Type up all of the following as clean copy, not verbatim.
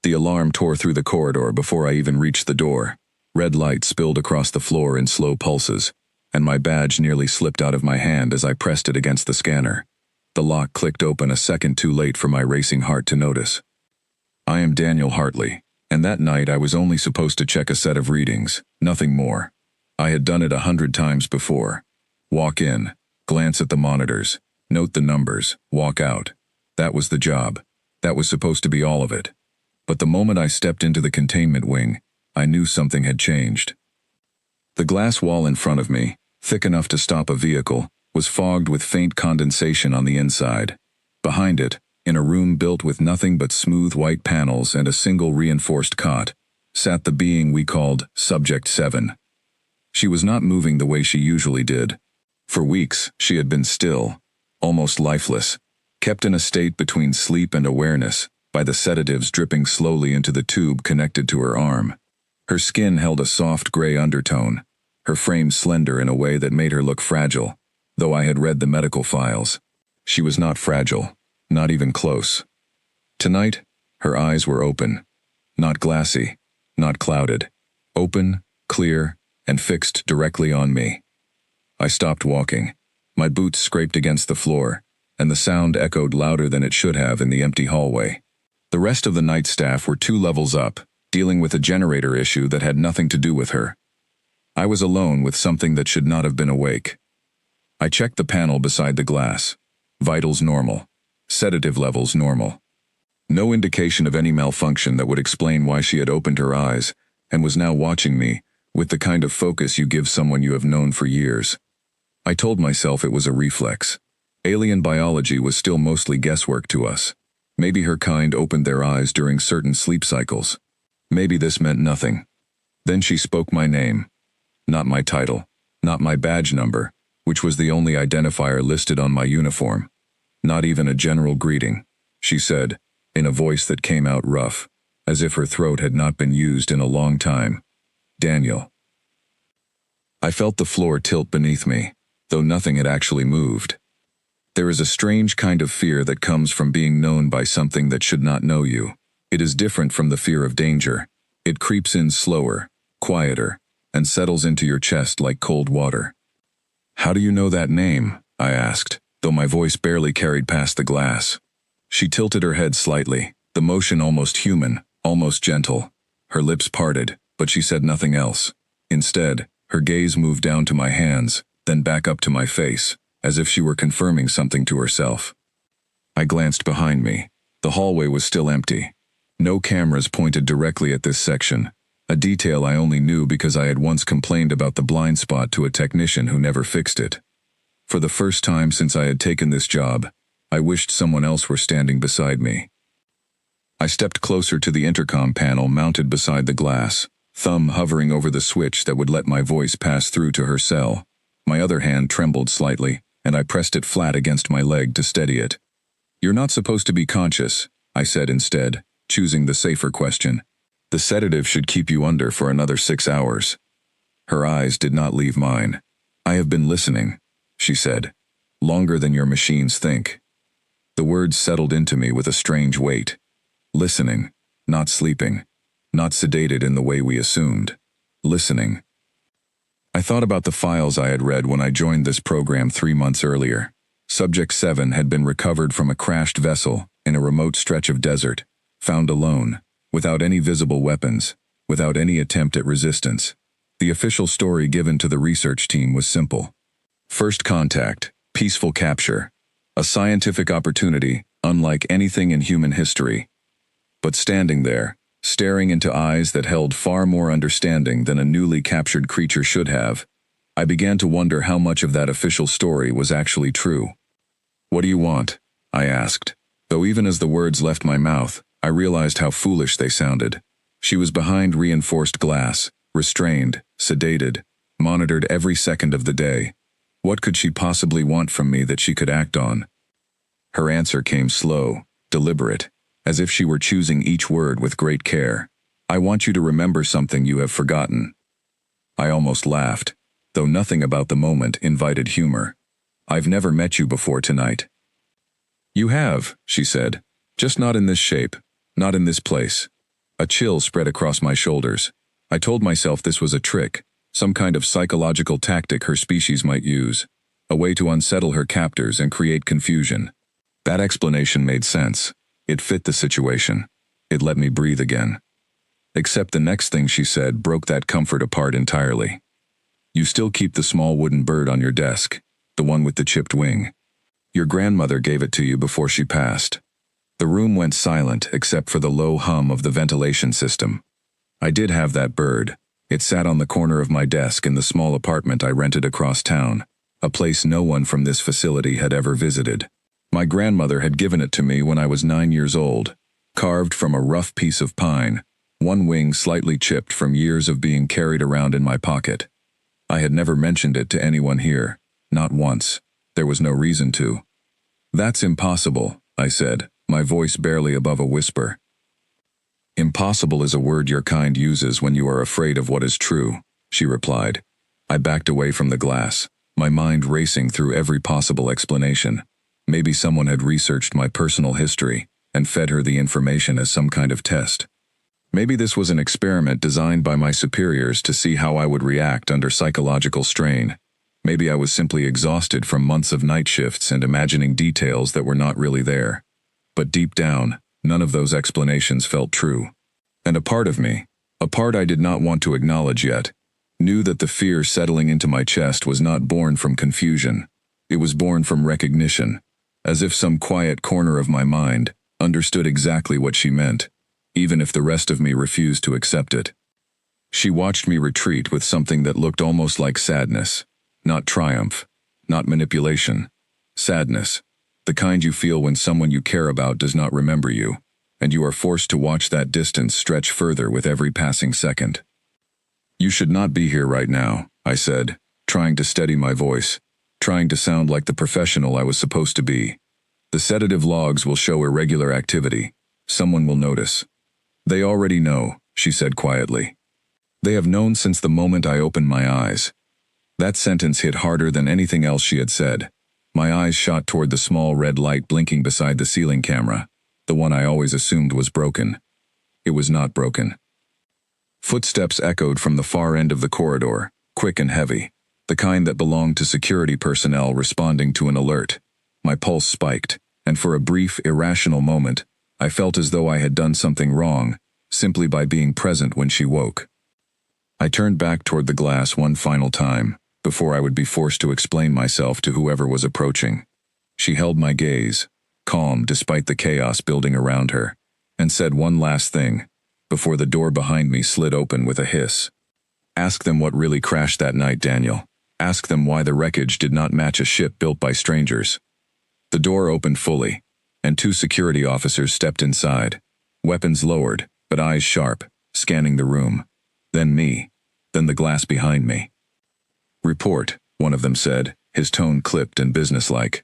The alarm tore through the corridor before I even reached the door. Red light spilled across the floor in slow pulses, and my badge nearly slipped out of my hand as I pressed it against the scanner. The lock clicked open a second too late for my racing heart to notice. I am Daniel Hartley, and that night I was only supposed to check a set of readings, nothing more. I had done it 100 times before. Walk in, glance at the monitors, note the numbers, walk out. That was the job. That was supposed to be all of it. But the moment I stepped into the containment wing, I knew something had changed. The glass wall in front of me, thick enough to stop a vehicle, was fogged with faint condensation on the inside. Behind it, in a room built with nothing but smooth white panels and a single reinforced cot, sat the being we called Subject 7. She was not moving the way she usually did. For weeks, she had been still, almost lifeless, kept in a state between sleep and awareness by the sedatives dripping slowly into the tube connected to her arm. Her skin held a soft gray undertone, her frame slender in a way that made her look fragile, though I had read the medical files. She was not fragile, not even close. Tonight, her eyes were open, not glassy, not clouded, open, clear, and fixed directly on me. I stopped walking. My boots scraped against the floor, and the sound echoed louder than it should have in the empty hallway. The rest of the night staff were 2 levels up, dealing with a generator issue that had nothing to do with her. I was alone with something that should not have been awake. I checked the panel beside the glass. Vitals normal. Sedative levels normal. No indication of any malfunction that would explain why she had opened her eyes and was now watching me with the kind of focus you give someone you have known for years. I told myself it was a reflex. Alien biology was still mostly guesswork to us. Maybe her kind opened their eyes during certain sleep cycles. Maybe this meant nothing. Then she spoke my name. Not my title, not my badge number, which was the only identifier listed on my uniform. Not even a general greeting. She said, in a voice that came out rough, as if her throat had not been used in a long time. Daniel. I felt the floor tilt beneath me, though nothing had actually moved. There is a strange kind of fear that comes from being known by something that should not know you. It is different from the fear of danger. It creeps in slower, quieter, and settles into your chest like cold water. "How do you know that name?" I asked, though my voice barely carried past the glass. She tilted her head slightly, the motion almost human, almost gentle. Her lips parted, but she said nothing else. Instead, her gaze moved down to my hands, then back up to my face, as if she were confirming something to herself. I glanced behind me. The hallway was still empty. No cameras pointed directly at this section, a detail I only knew because I had once complained about the blind spot to a technician who never fixed it. For the first time since I had taken this job, I wished someone else were standing beside me. I stepped closer to the intercom panel mounted beside the glass, thumb hovering over the switch that would let my voice pass through to her cell. My other hand trembled slightly, and I pressed it flat against my leg to steady it. "You're not supposed to be conscious," I said instead, choosing the safer question. "The sedative should keep you under for another 6 hours." Her eyes did not leave mine. "I have been listening," she said. "Longer than your machines think." The words settled into me with a strange weight. Listening, not sleeping, not sedated in the way we assumed. Listening. I thought about the files I had read when I joined this program 3 months earlier. Subject 7 had been recovered from a crashed vessel in a remote stretch of desert, found alone, without any visible weapons, without any attempt at resistance. The official story given to the research team was simple. First contact, peaceful capture, a scientific opportunity unlike anything in human history. But standing there, staring into eyes that held far more understanding than a newly captured creature should have, I began to wonder how much of that official story was actually true. "What do you want?" I asked, though even as the words left my mouth, I realized how foolish they sounded. She was behind reinforced glass, restrained, sedated, monitored every second of the day. What could she possibly want from me that she could act on? Her answer came slow, deliberate, as if she were choosing each word with great care. "I want you to remember something you have forgotten." I almost laughed, though nothing about the moment invited humor. "I've never met you before tonight." "You have," she said, "just not in this shape, not in this place. A chill spread across my shoulders. I told myself this was a trick, some kind of psychological tactic her species might use, a way to unsettle her captors and create confusion. That explanation made sense. It fit the situation. It let me breathe again. Except the next thing she said broke that comfort apart entirely. You still keep the small wooden bird on your desk, the one with the chipped wing. Your grandmother gave it to you before she passed. The room went silent except for the low hum of the ventilation system. I did have that bird. It sat on the corner of my desk in the small apartment I rented across town, a place no one from this facility had ever visited. My grandmother had given it to me when I was 9 years old, carved from a rough piece of pine, one wing slightly chipped from years of being carried around in my pocket. I had never mentioned it to anyone here, not once. There was no reason to. That's impossible, I said, my voice barely above a whisper. Impossible is a word your kind uses when you are afraid of what is true, she replied. I backed away from the glass, my mind racing through every possible explanation. Maybe someone had researched my personal history and fed her the information as some kind of test. Maybe this was an experiment designed by my superiors to see how I would react under psychological strain. Maybe I was simply exhausted from months of night shifts and imagining details that were not really there. But deep down, none of those explanations felt true. And a part of me, a part I did not want to acknowledge yet, knew that the fear settling into my chest was not born from confusion. It was born from recognition, as if some quiet corner of my mind understood exactly what she meant, even if the rest of me refused to accept it. She watched me retreat with something that looked almost like sadness, not triumph, not manipulation. Sadness, the kind you feel when someone you care about does not remember you, and you are forced to watch that distance stretch further with every passing second. You should not be here right now, I said, trying to steady my voice, trying to sound like the professional I was supposed to be. The sedative logs will show irregular activity. Someone will notice. They already know, she said quietly. They have known since the moment I opened my eyes. That sentence hit harder than anything else she had said. My eyes shot toward the small red light blinking beside the ceiling camera, the one I always assumed was broken. It was not broken. Footsteps echoed from the far end of the corridor, quick and heavy, the kind that belonged to security personnel responding to an alert. My pulse spiked, and for a brief, irrational moment, I felt as though I had done something wrong, simply by being present when she woke. I turned back toward the glass one final time, before I would be forced to explain myself to whoever was approaching. She held my gaze, calm despite the chaos building around her, and said one last thing, before the door behind me slid open with a hiss. Ask them what really crashed that night, Daniel. Ask them why the wreckage did not match a ship built by strangers. The door opened fully, and 2 security officers stepped inside, weapons lowered, but eyes sharp, scanning the room. Then me, then the glass behind me. Report, one of them said, his tone clipped and businesslike.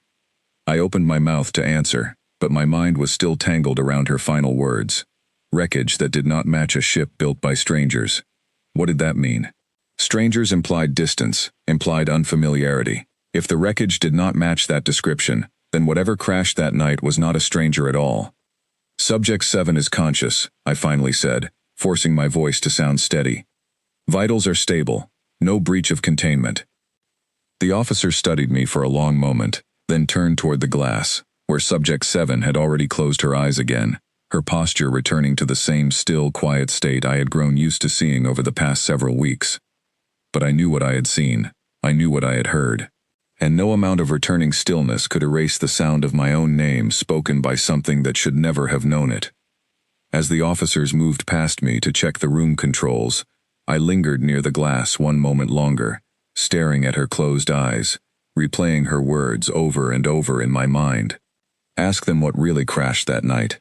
I opened my mouth to answer, but my mind was still tangled around her final words. Wreckage that did not match a ship built by strangers. What did that mean? Strangers implied distance, implied unfamiliarity. If the wreckage did not match that description, then whatever crashed that night was not a stranger at all. Subject 7 is conscious, I finally said, forcing my voice to sound steady. Vitals are stable, no breach of containment. The officer studied me for a long moment, then turned toward the glass, where Subject 7 had already closed her eyes again, her posture returning to the same still, quiet state I had grown used to seeing over the past several weeks. But I knew what I had seen, I knew what I had heard, and no amount of returning stillness could erase the sound of my own name spoken by something that should never have known it. As the officers moved past me to check the room controls, I lingered near the glass one moment longer, staring at her closed eyes, replaying her words over and over in my mind. Ask them what really crashed that night.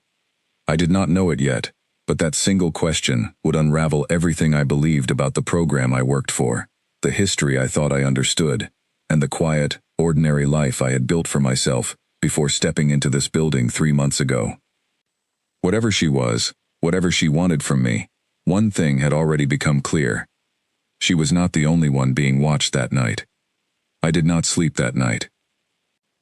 I did not know it yet, but that single question would unravel everything I believed about the program I worked for, the history I thought I understood, and the quiet, ordinary life I had built for myself before stepping into this building 3 months ago. Whatever she was, whatever she wanted from me, one thing had already become clear. She was not the only one being watched that night. I did not sleep that night.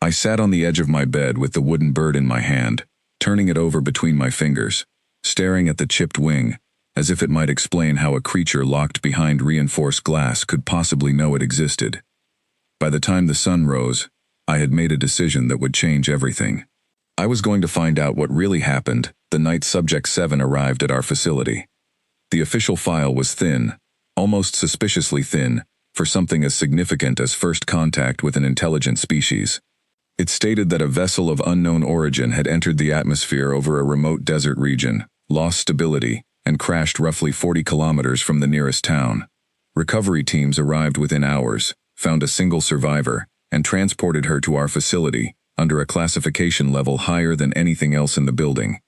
I sat on the edge of my bed with the wooden bird in my hand, turning it over between my fingers. staring at the chipped wing, as if it might explain how a creature locked behind reinforced glass could possibly know it existed. By the time the sun rose, I had made a decision that would change everything. I was going to find out what really happened the night Subject 7 arrived at our facility. The official file was thin, almost suspiciously thin, for something as significant as first contact with an intelligent species. It stated that a vessel of unknown origin had entered the atmosphere over a remote desert region, lost stability, and crashed roughly 40 kilometers from the nearest town. Recovery teams arrived within hours, found a single survivor, and transported her to our facility, under a classification level higher than anything else in the building.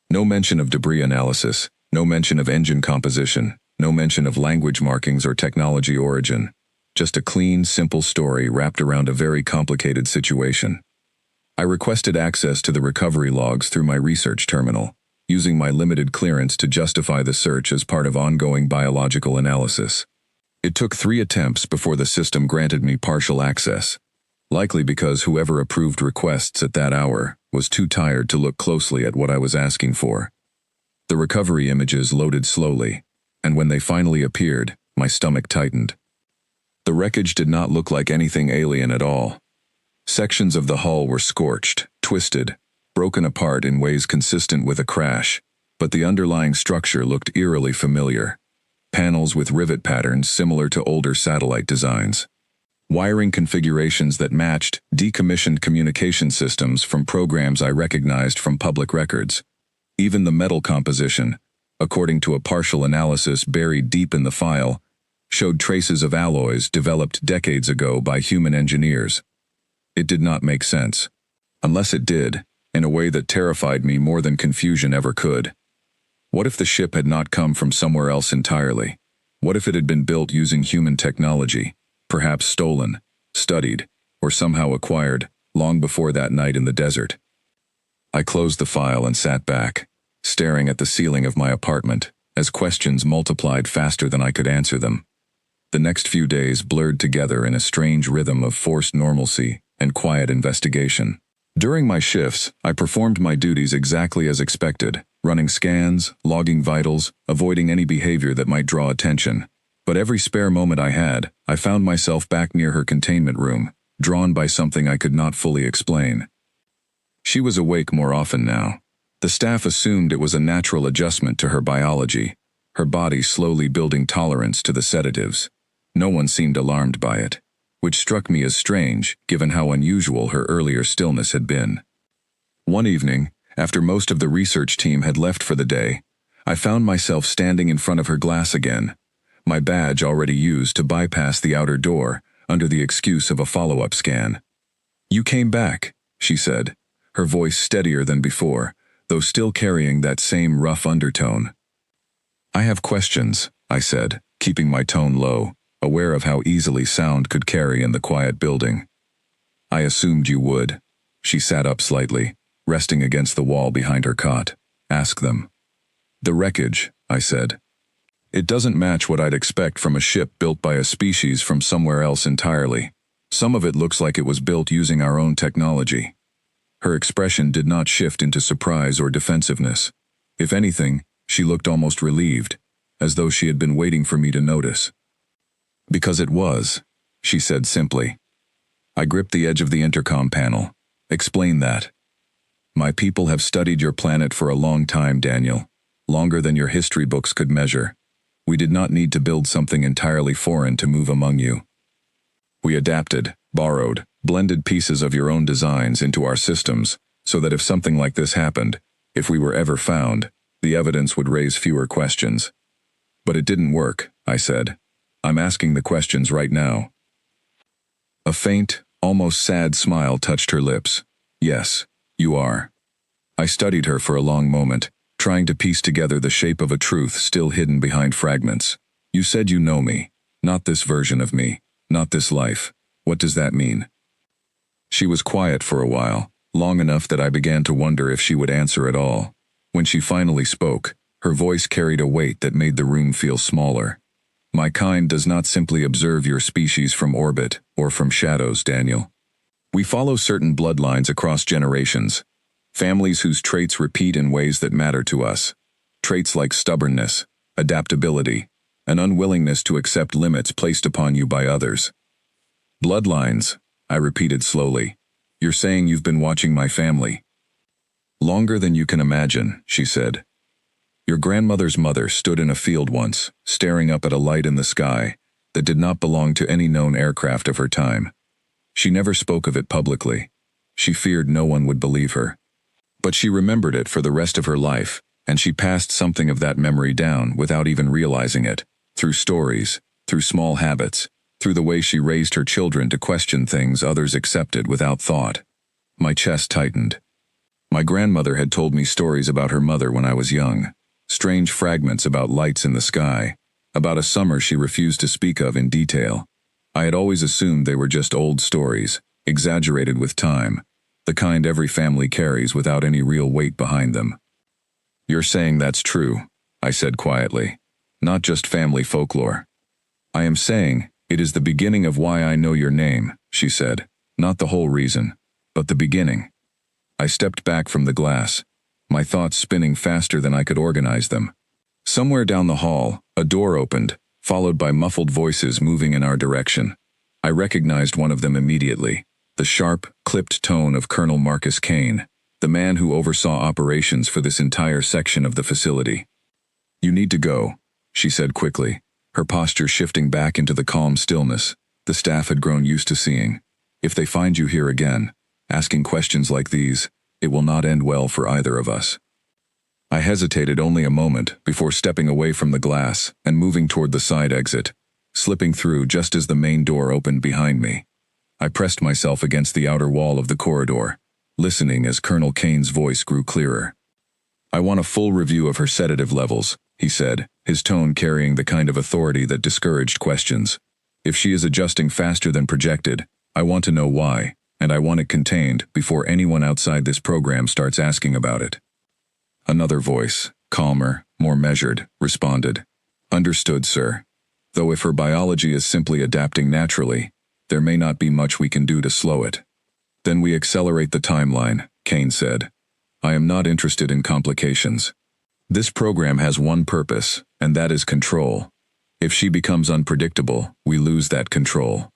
No mention of debris analysis, no mention of engine composition, no mention of language markings or technology origin. Just a clean, simple story wrapped around a very complicated situation. I requested access to the recovery logs through my research terminal, using my limited clearance to justify the search as part of ongoing biological analysis. It took 3 attempts before the system granted me partial access, likely because whoever approved requests at that hour was too tired to look closely at what I was asking for. The recovery images loaded slowly, and when they finally appeared, my stomach tightened. The wreckage did not look like anything alien at all. Sections of the hull were scorched, twisted, broken apart in ways consistent with a crash, but the underlying structure looked eerily familiar. Panels with rivet patterns similar to older satellite designs. Wiring configurations that matched decommissioned communication systems from programs I recognized from public records. Even the metal composition, according to a partial analysis buried deep in the file, showed traces of alloys developed decades ago by human engineers. It did not make sense. Unless it did, in a way that terrified me more than confusion ever could. What if the ship had not come from somewhere else entirely? What if it had been built using human technology, perhaps stolen, studied, or somehow acquired, long before that night in the desert? I closed the file and sat back, staring at the ceiling of my apartment, as questions multiplied faster than I could answer them. The next few days blurred together in a strange rhythm of forced normalcy and quiet investigation. During my shifts, I performed my duties exactly as expected, running scans, logging vitals, avoiding any behavior that might draw attention. But every spare moment I had, I found myself back near her containment room, drawn by something I could not fully explain. She was awake more often now. The staff assumed it was a natural adjustment to her biology, her body slowly building tolerance to the sedatives. No one seemed alarmed by it, which struck me as strange given how unusual her earlier stillness had been. One evening, after most of the research team had left for the day, I found myself standing in front of her glass again, my badge already used to bypass the outer door under the excuse of a follow-up scan. "You came back," she said, her voice steadier than before, though still carrying that same rough undertone. "I have questions," I said, keeping my tone low, aware of how easily sound could carry in the quiet building. "I assumed you would." She sat up slightly, resting against the wall behind her cot. "Ask them." "The wreckage," I said. "It doesn't match what I'd expect from a ship built by a species from somewhere else entirely. Some of it looks like it was built using our own technology." Her expression did not shift into surprise or defensiveness. If anything, she looked almost relieved, as though she had been waiting for me to notice. "Because it was," she said simply. I gripped the edge of the intercom panel. "Explain that." "My people have studied your planet for a long time, Daniel. Longer than your history books could measure. We did not need to build something entirely foreign to move among you. We adapted, borrowed, blended pieces of your own designs into our systems, so that if something like this happened, if we were ever found, the evidence would raise fewer questions. But it didn't work," I said. "I'm asking the questions right now." A faint, almost sad smile touched her lips. "Yes, you are." I studied her for a long moment, trying to piece together the shape of a truth still hidden behind fragments. "You said you know me. Not this version of me. Not this life. What does that mean?" She was quiet for a while, long enough that I began to wonder if she would answer at all. When she finally spoke, her voice carried a weight that made the room feel smaller. "My kind does not simply observe your species from orbit or from shadows, Daniel. We follow certain bloodlines across generations. Families whose traits repeat in ways that matter to us. Traits like stubbornness, adaptability, an unwillingness to accept limits placed upon you by others. Bloodlines, I repeated slowly. You're saying you've been watching my family. Longer than you can imagine, she said. Your grandmother's mother stood in a field once, staring up at a light in the sky that did not belong to any known aircraft of her time. She never spoke of it publicly. She feared no one would believe her. But she remembered it for the rest of her life, and she passed something of that memory down without even realizing it, through stories, through small habits, through the way she raised her children to question things others accepted without thought. My chest tightened. My grandmother had told me stories about her mother when I was young, strange fragments about lights in the sky, about a summer she refused to speak of in detail. I had always assumed they were just old stories, exaggerated with time, the kind every family carries without any real weight behind them. You're saying that's true, I said quietly. Not just family folklore. I am saying it is the beginning of why I know your name, she said. Not the whole reason, but the beginning. I stepped back from the glass, my thoughts spinning faster than I could organize them. Somewhere down the hall, a door opened, followed by muffled voices moving in our direction. I recognized one of them immediately, the sharp, clipped tone of Colonel Marcus Kane, the man who oversaw operations for this entire section of the facility. You need to go, she said quickly, her posture shifting back into the calm stillness the staff had grown used to seeing. If they find you here again, asking questions like these, it will not end well for either of us. I hesitated only a moment before stepping away from the glass and moving toward the side exit, slipping through just as the main door opened behind me. I pressed myself against the outer wall of the corridor, listening as Colonel Kane's voice grew clearer. I want a full review of her sedative levels, he said, his tone carrying the kind of authority that discouraged questions. If she is adjusting faster than projected, I want to know why, and I want it contained before anyone outside this program starts asking about it. Another voice, calmer, more measured, responded. Understood, sir. Though if her biology is simply adapting naturally, there may not be much we can do to slow it. Then we accelerate the timeline, Kane said. I am not interested in complications. This program has one purpose, and that is control. If she becomes unpredictable, we lose that control.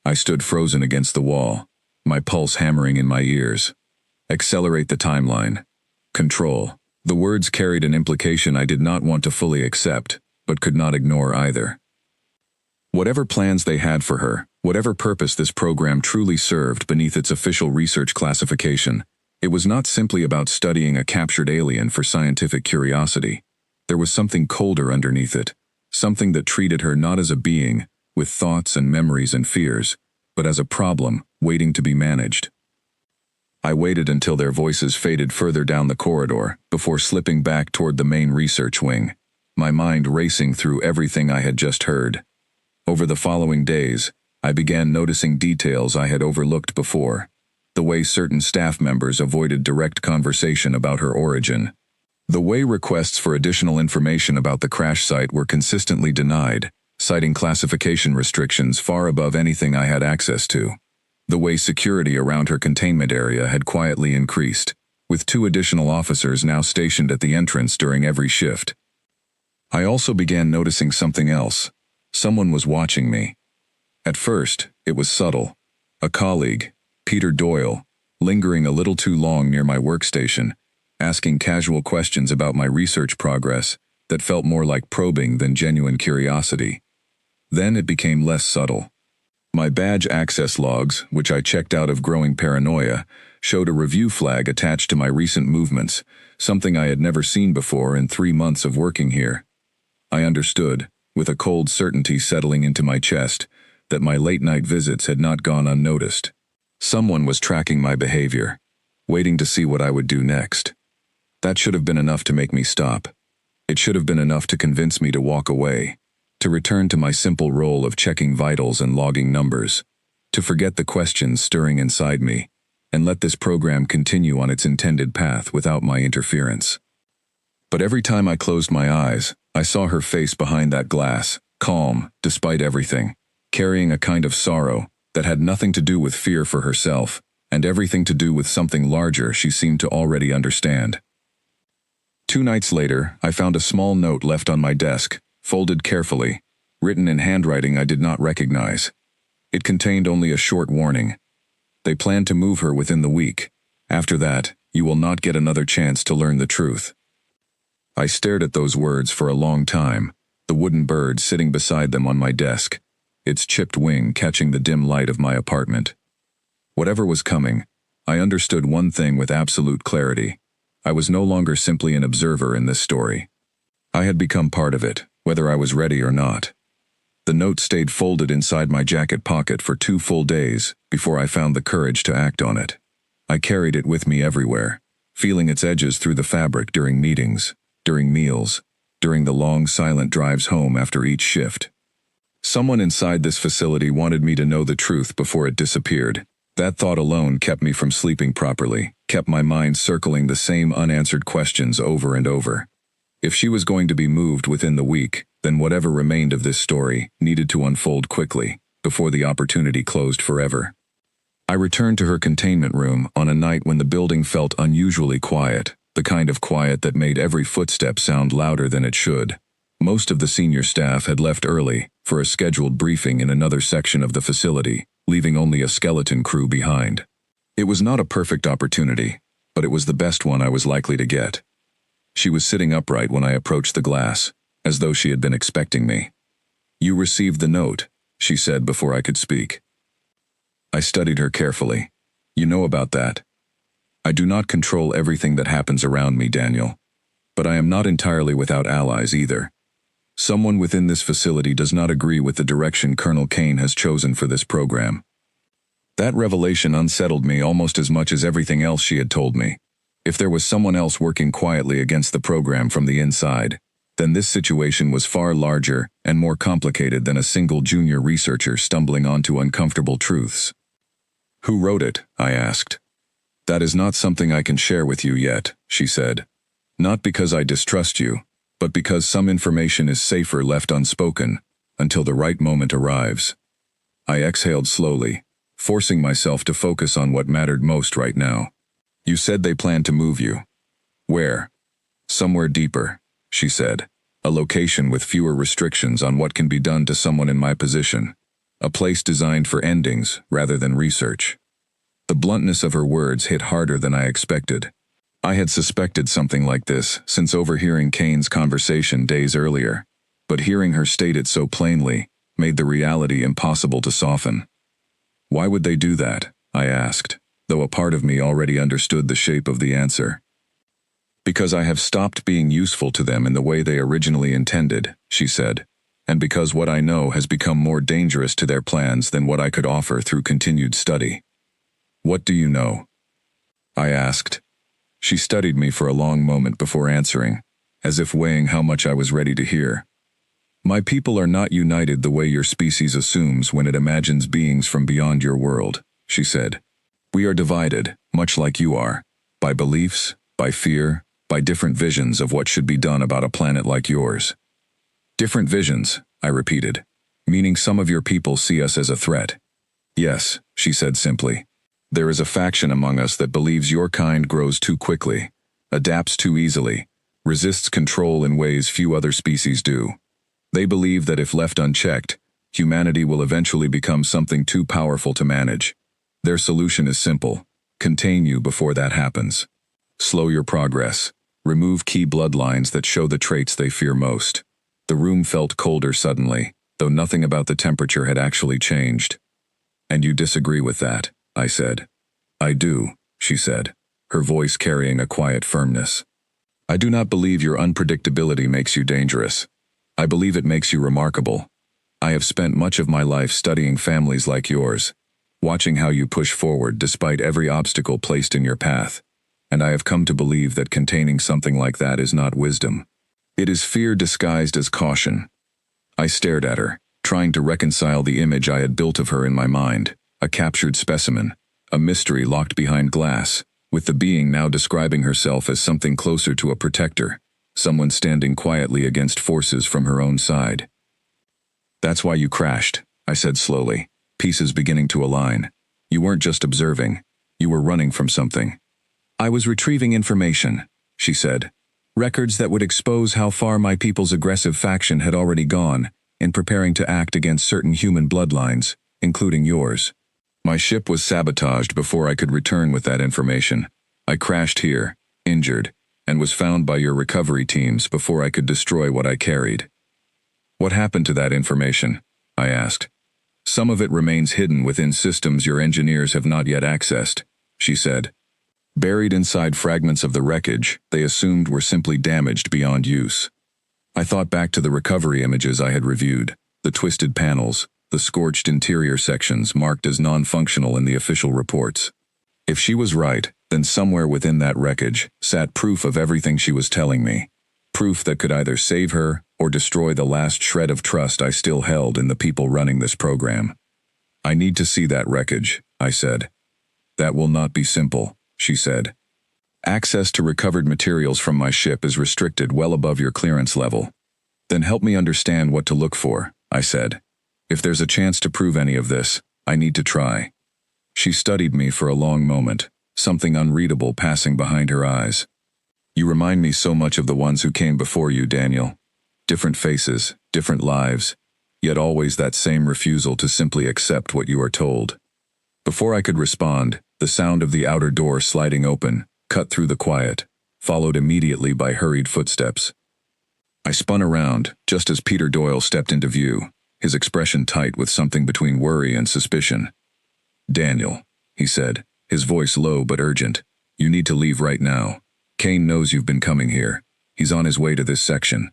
I stood frozen against the wall, my pulse hammering in my ears. Accelerate the timeline. Control. The words carried an implication I did not want to fully accept, but could not ignore either. Whatever plans they had for her, whatever purpose this program truly served beneath its official research classification, it was not simply about studying a captured alien for scientific curiosity. There was something colder underneath it, something that treated her not as a being, with thoughts and memories and fears, but as a problem waiting to be managed. I waited until their voices faded further down the corridor before slipping back toward the main research wing, my mind racing through everything I had just heard. Over the following days, I began noticing details I had overlooked before, the way certain staff members avoided direct conversation about her origin, the way requests for additional information about the crash site were consistently denied, citing classification restrictions far above anything I had access to. The way security around her containment area had quietly increased, with 2 additional officers now stationed at the entrance during every shift. I also began noticing something else. Someone was watching me. At first, it was subtle. A colleague, Peter Doyle, lingering a little too long near my workstation, asking casual questions about my research progress that felt more like probing than genuine curiosity. Then it became less subtle. My badge access logs, which I checked out of growing paranoia, showed a review flag attached to my recent movements, something I had never seen before in 3 months of working here. I understood, with a cold certainty settling into my chest, that my late-night visits had not gone unnoticed. Someone was tracking my behavior, waiting to see what I would do next. That should have been enough to make me stop. It should have been enough to convince me to walk away, to return to my simple role of checking vitals and logging numbers, to forget the questions stirring inside me, and let this program continue on its intended path without my interference. But every time I closed my eyes, I saw her face behind that glass, calm, despite everything, carrying a kind of sorrow that had nothing to do with fear for herself, and everything to do with something larger she seemed to already understand. 2 nights later, I found a small note left on my desk, folded carefully, written in handwriting I did not recognize. It contained only a short warning. They plan to move her within the week. After that, you will not get another chance to learn the truth. I stared at those words for a long time, the wooden bird sitting beside them on my desk, its chipped wing catching the dim light of my apartment. Whatever was coming, I understood one thing with absolute clarity. I was no longer simply an observer in this story. I had become part of it, whether I was ready or not. The note stayed folded inside my jacket pocket for 2 full days before I found the courage to act on it. I carried it with me everywhere, feeling its edges through the fabric during meetings, during meals, during the long silent drives home after each shift. Someone inside this facility wanted me to know the truth before it disappeared. That thought alone kept me from sleeping properly, kept my mind circling the same unanswered questions over and over. If she was going to be moved within the week, then whatever remained of this story needed to unfold quickly, before the opportunity closed forever. I returned to her containment room on a night when the building felt unusually quiet, the kind of quiet that made every footstep sound louder than it should. Most of the senior staff had left early for a scheduled briefing in another section of the facility, leaving only a skeleton crew behind. It was not a perfect opportunity, but it was the best one I was likely to get. She was sitting upright when I approached the glass, as though she had been expecting me. "You received the note," she said before I could speak. I studied her carefully. "You know about that. I do not control everything that happens around me, Daniel. But I am not entirely without allies either. Someone within this facility does not agree with the direction Colonel Kane has chosen for this program." That revelation unsettled me almost as much as everything else she had told me. If there was someone else working quietly against the program from the inside, then this situation was far larger and more complicated than a single junior researcher stumbling onto uncomfortable truths. "Who wrote it?" I asked. "That is not something I can share with you yet," she said. "Not because I distrust you, but because some information is safer left unspoken until the right moment arrives." I exhaled slowly, forcing myself to focus on what mattered most right now. "You said they plan to move you. Where?" "Somewhere deeper," she said. "A location with fewer restrictions on what can be done to someone in my position. A place designed for endings rather than research." The bluntness of her words hit harder than I expected. I had suspected something like this since overhearing Kane's conversation days earlier, but hearing her state it so plainly made the reality impossible to soften. "Why would they do that?" I asked, though a part of me already understood the shape of the answer. "Because I have stopped being useful to them in the way they originally intended," she said, "and because what I know has become more dangerous to their plans than what I could offer through continued study." "What do you know?" I asked. She studied me for a long moment before answering, as if weighing how much I was ready to hear. "My people are not united the way your species assumes when it imagines beings from beyond your world," she said. "We are divided, much like you are, by beliefs, by fear, by different visions of what should be done about a planet like yours." "Different visions," I repeated, "meaning some of your people see us as a threat." "Yes," she said simply. "There is a faction among us that believes your kind grows too quickly, adapts too easily, resists control in ways few other species do. They believe that if left unchecked, humanity will eventually become something too powerful to manage. Their solution is simple: contain you before that happens. Slow your progress. Remove key bloodlines that show the traits they fear most." The room felt colder suddenly, though nothing about the temperature had actually changed. "And you disagree with that?" I said. "I do," she said, her voice carrying a quiet firmness. "I do not believe your unpredictability makes you dangerous. I believe it makes you remarkable. I have spent much of my life studying families like yours, watching how you push forward despite every obstacle placed in your path, and I have come to believe that containing something like that is not wisdom. It is fear disguised as caution." I stared at her, trying to reconcile the image I had built of her in my mind, a captured specimen, a mystery locked behind glass, with the being now describing herself as something closer to a protector, someone standing quietly against forces from her own side. "That's why you crashed," I said slowly, pieces beginning to align. "You weren't just observing. You were running from something. I was retrieving information, she said. Records that would expose how far my people's aggressive faction had already gone in preparing to act against certain human bloodlines, including yours. My ship was sabotaged before I could return with that information. I crashed here, injured, and was found by your recovery teams before I could destroy what I carried. What happened to that information? I asked. Some of it remains hidden within systems your engineers have not yet accessed, she said. Buried inside fragments of the wreckage they assumed were simply damaged beyond use. I thought back to the recovery images I had reviewed, the twisted panels, the scorched interior sections marked as non-functional in the official reports. If she was right, then somewhere within that wreckage sat proof of everything she was telling me. Proof that could either save her or destroy the last shred of trust I still held in the people running this program. I need to see that wreckage, I said. That will not be simple, she said. Access to recovered materials from my ship is restricted well above your clearance level. Then help me understand what to look for, I said. If there's a chance to prove any of this, I need to try. She studied me for a long moment, something unreadable passing behind her eyes. You remind me so much of the ones who came before you, Daniel. Different faces, different lives, yet always that same refusal to simply accept what you are told. Before I could respond, the sound of the outer door sliding open cut through the quiet, followed immediately by hurried footsteps. I spun around just as Peter Doyle stepped into view, his expression tight with something between worry and suspicion. Daniel, he said, his voice low but urgent, you need to leave right now. Kane knows you've been coming here. He's on his way to this section.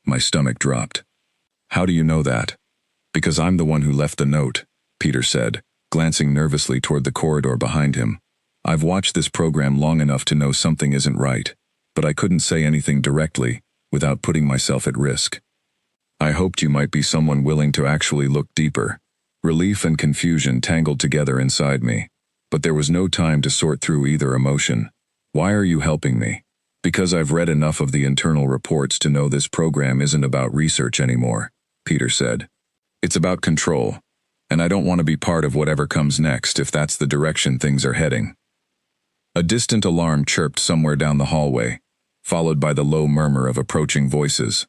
My stomach dropped. How do you know that? Because I'm the one who left the note, Peter said, glancing nervously toward the corridor behind him. I've watched this program long enough to know something isn't right, but I couldn't say anything directly without putting myself at risk. I hoped you might be someone willing to actually look deeper. Relief and confusion tangled together inside me, but there was no time to sort through either emotion. Why are you helping me? Because I've read enough of the internal reports to know this program isn't about research anymore, Peter said. It's about control, and I don't want to be part of whatever comes next if that's the direction things are heading. A distant alarm chirped somewhere down the hallway, followed by the low murmur of approaching voices.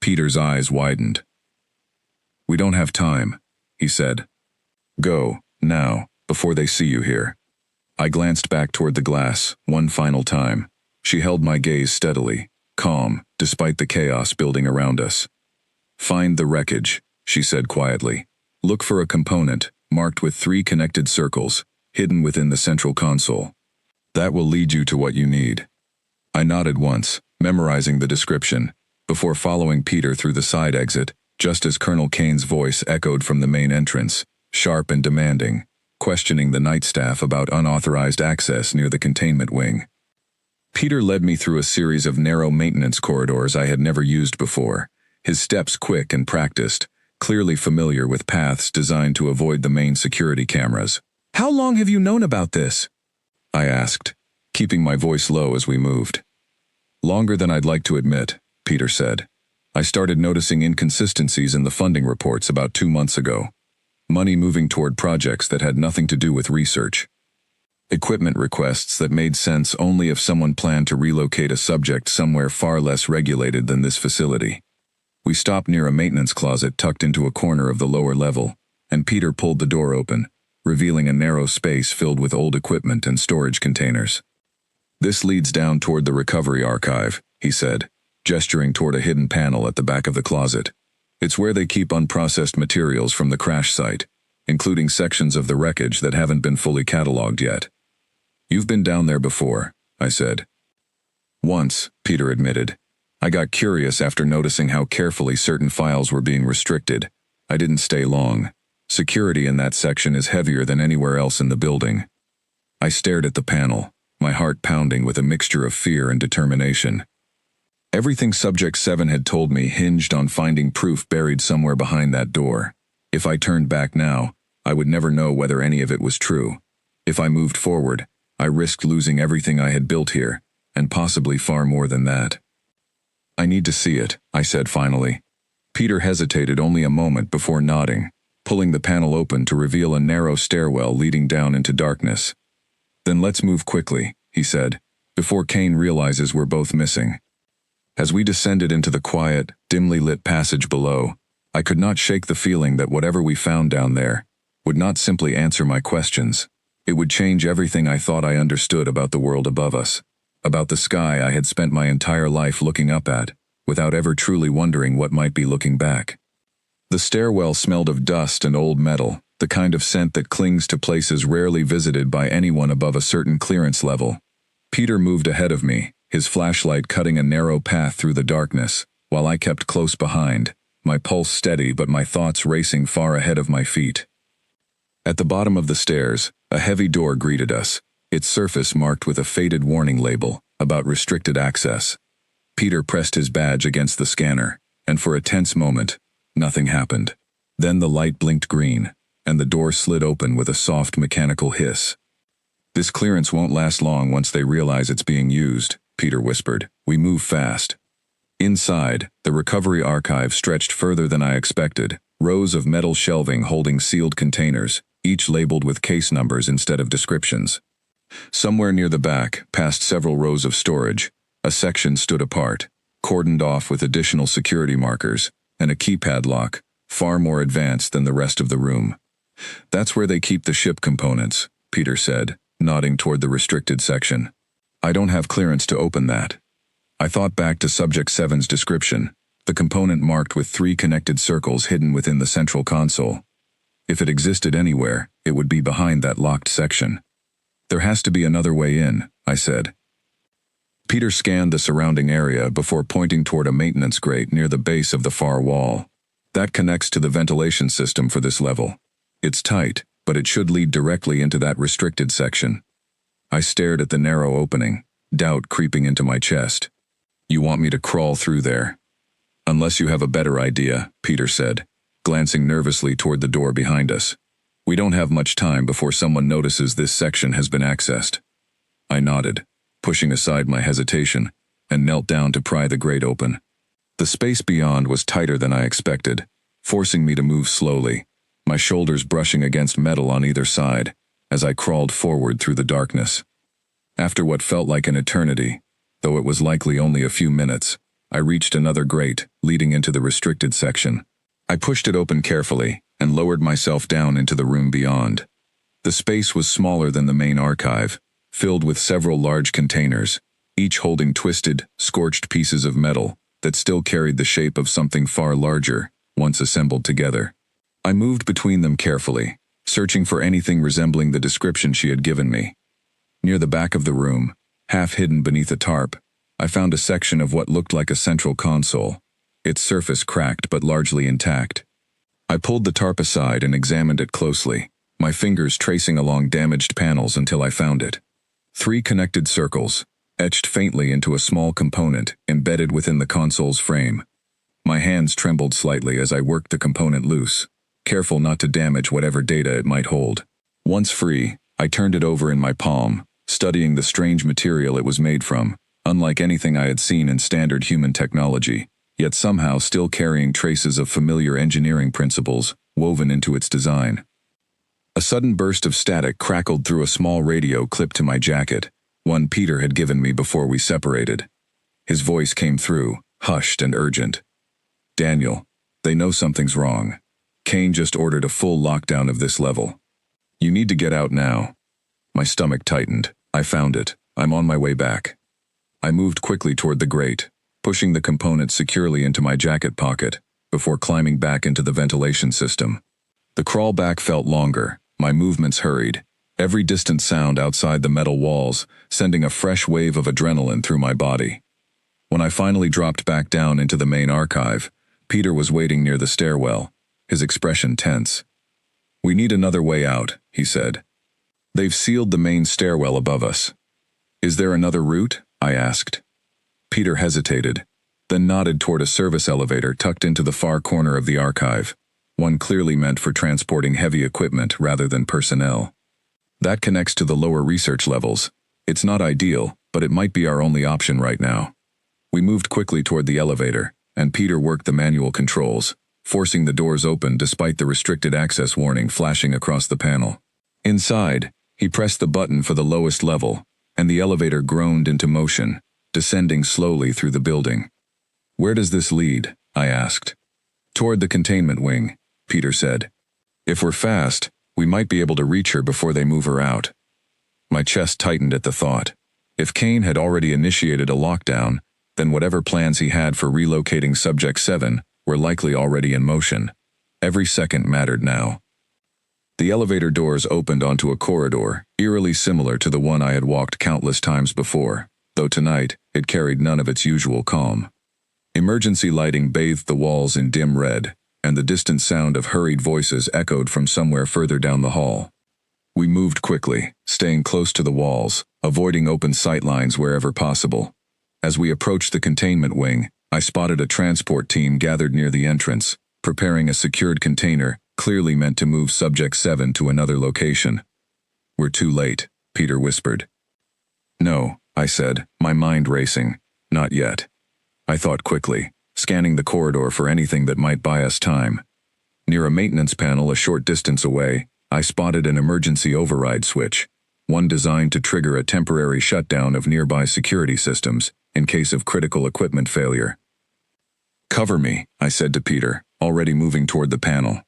Peter's eyes widened. We don't have time, he said. Go, now, before they see you here. I glanced back toward the glass, one final time. She held my gaze steadily, calm, despite the chaos building around us. Find the wreckage, she said quietly. Look for a component, marked with 3 connected circles, hidden within the central console. That will lead you to what you need. I nodded once, memorizing the description, before following Peter through the side exit, just as Colonel Kane's voice echoed from the main entrance, sharp and demanding, questioning the night staff about unauthorized access near the containment wing. Peter led me through a series of narrow maintenance corridors I had never used before, his steps quick and practiced, clearly familiar with paths designed to avoid the main security cameras. How long have you known about this? I asked, keeping my voice low as we moved. Longer than I'd like to admit, Peter said. I started noticing inconsistencies in the funding reports about 2 months ago. Money moving toward projects that had nothing to do with research. Equipment requests that made sense only if someone planned to relocate a subject somewhere far less regulated than this facility. We stopped near a maintenance closet tucked into a corner of the lower level, and Peter pulled the door open, revealing a narrow space filled with old equipment and storage containers. This leads down toward the recovery archive, he said, gesturing toward a hidden panel at the back of the closet. It's where they keep unprocessed materials from the crash site, including sections of the wreckage that haven't been fully cataloged yet. You've been down there before, I said. Once, Peter admitted. I got curious after noticing how carefully certain files were being restricted. I didn't stay long. Security in that section is heavier than anywhere else in the building. I stared at the panel, my heart pounding with a mixture of fear and determination. Everything Subject 7 had told me hinged on finding proof buried somewhere behind that door. If I turned back now, I would never know whether any of it was true. If I moved forward, I risked losing everything I had built here, and possibly far more than that. I need to see it, I said finally. Peter hesitated only a moment before nodding, pulling the panel open to reveal a narrow stairwell leading down into darkness. Then let's move quickly, he said, before Kane realizes we're both missing. As we descended into the quiet, dimly lit passage below, I could not shake the feeling that whatever we found down there would not simply answer my questions. It would change everything I thought I understood about the world above us, about the sky I had spent my entire life looking up at, without ever truly wondering what might be looking back. The stairwell smelled of dust and old metal, the kind of scent that clings to places rarely visited by anyone above a certain clearance level. Peter moved ahead of me, his flashlight cutting a narrow path through the darkness, while I kept close behind, my pulse steady but my thoughts racing far ahead of my feet. At the bottom of the stairs, a heavy door greeted us, its surface marked with a faded warning label about restricted access. Peter pressed his badge against the scanner, and for a tense moment, nothing happened. Then the light blinked green, and the door slid open with a soft mechanical hiss. "This clearance won't last long once they realize it's being used," Peter whispered. "We move fast." Inside, the recovery archive stretched further than I expected, rows of metal shelving holding sealed containers, each labeled with case numbers instead of descriptions. Somewhere near the back, past several rows of storage, a section stood apart, cordoned off with additional security markers, and a keypad lock, far more advanced than the rest of the room. "That's where they keep the ship components," Peter said, nodding toward the restricted section. "I don't have clearance to open that." I thought back to Subject 7's description, the component marked with 3 connected circles hidden within the central console. If it existed anywhere, it would be behind that locked section. "There has to be another way in," I said. Peter scanned the surrounding area before pointing toward a maintenance grate near the base of the far wall. "That connects to the ventilation system for this level. It's tight, but it should lead directly into that restricted section." I stared at the narrow opening, doubt creeping into my chest. "You want me to crawl through there?" "Unless you have a better idea," Peter said, glancing nervously toward the door behind us. "We don't have much time before someone notices this section has been accessed." I nodded, pushing aside my hesitation, and knelt down to pry the grate open. The space beyond was tighter than I expected, forcing me to move slowly, my shoulders brushing against metal on either side, as I crawled forward through the darkness. After what felt like an eternity, though it was likely only a few minutes, I reached another grate, leading into the restricted section. I pushed it open carefully, and lowered myself down into the room beyond. The space was smaller than the main archive, filled with several large containers, each holding twisted, scorched pieces of metal that still carried the shape of something far larger, once assembled together. I moved between them carefully, searching for anything resembling the description she had given me. Near the back of the room, half hidden beneath a tarp, I found a section of what looked like a central console, its surface cracked but largely intact. I pulled the tarp aside and examined it closely, my fingers tracing along damaged panels until I found it. 3 connected circles, etched faintly into a small component embedded within the console's frame. My hands trembled slightly as I worked the component loose, careful not to damage whatever data it might hold. Once free, I turned it over in my palm, studying the strange material it was made from, unlike anything I had seen in standard human technology, yet somehow still carrying traces of familiar engineering principles woven into its design. A sudden burst of static crackled through a small radio clipped to my jacket, one Peter had given me before we separated. His voice came through, hushed and urgent. "Daniel, they know something's wrong. Kane just ordered a full lockdown of this level. You need to get out now." My stomach tightened. I found it. I'm on my way back. I moved quickly toward the grate, pushing the component securely into my jacket pocket, before climbing back into the ventilation system. The crawl back felt longer, my movements hurried, every distant sound outside the metal walls sending a fresh wave of adrenaline through my body. When I finally dropped back down into the main archive, Peter was waiting near the stairwell, his expression tense. "We need another way out," he said. "They've sealed the main stairwell above us." "Is there another route?" I asked. Peter hesitated, then nodded toward a service elevator tucked into the far corner of the archive, one clearly meant for transporting heavy equipment rather than personnel. "That connects to the lower research levels. It's not ideal, but it might be our only option right now." We moved quickly toward the elevator, and Peter worked the manual controls, forcing the doors open despite the restricted access warning flashing across the panel. Inside, He pressed the button for the lowest level, and the elevator groaned into motion, descending slowly through the building. "Where does this lead?" I asked. "Toward the containment wing," Peter said. "If we're fast, we might be able to reach her before they move her out." My chest tightened at the thought. If Kane had already initiated a lockdown, then whatever plans he had for relocating Subject 7 were likely already in motion. Every second mattered now. The elevator doors opened onto a corridor, eerily similar to the one I had walked countless times before, though tonight it carried none of its usual calm. Emergency lighting bathed the walls in dim red, and the distant sound of hurried voices echoed from somewhere further down the hall. We moved quickly, staying close to the walls, avoiding open sight lines wherever possible. As we approached the containment wing, I spotted a transport team gathered near the entrance, preparing a secured container, clearly meant to move Subject 7 to another location. "We're too late," Peter whispered. "No," I said, my mind racing. "Not yet." I thought quickly, scanning the corridor for anything that might buy us time. Near a maintenance panel a short distance away, I spotted an emergency override switch, one designed to trigger a temporary shutdown of nearby security systems in case of critical equipment failure. "Cover me," I said to Peter, already moving toward the panel.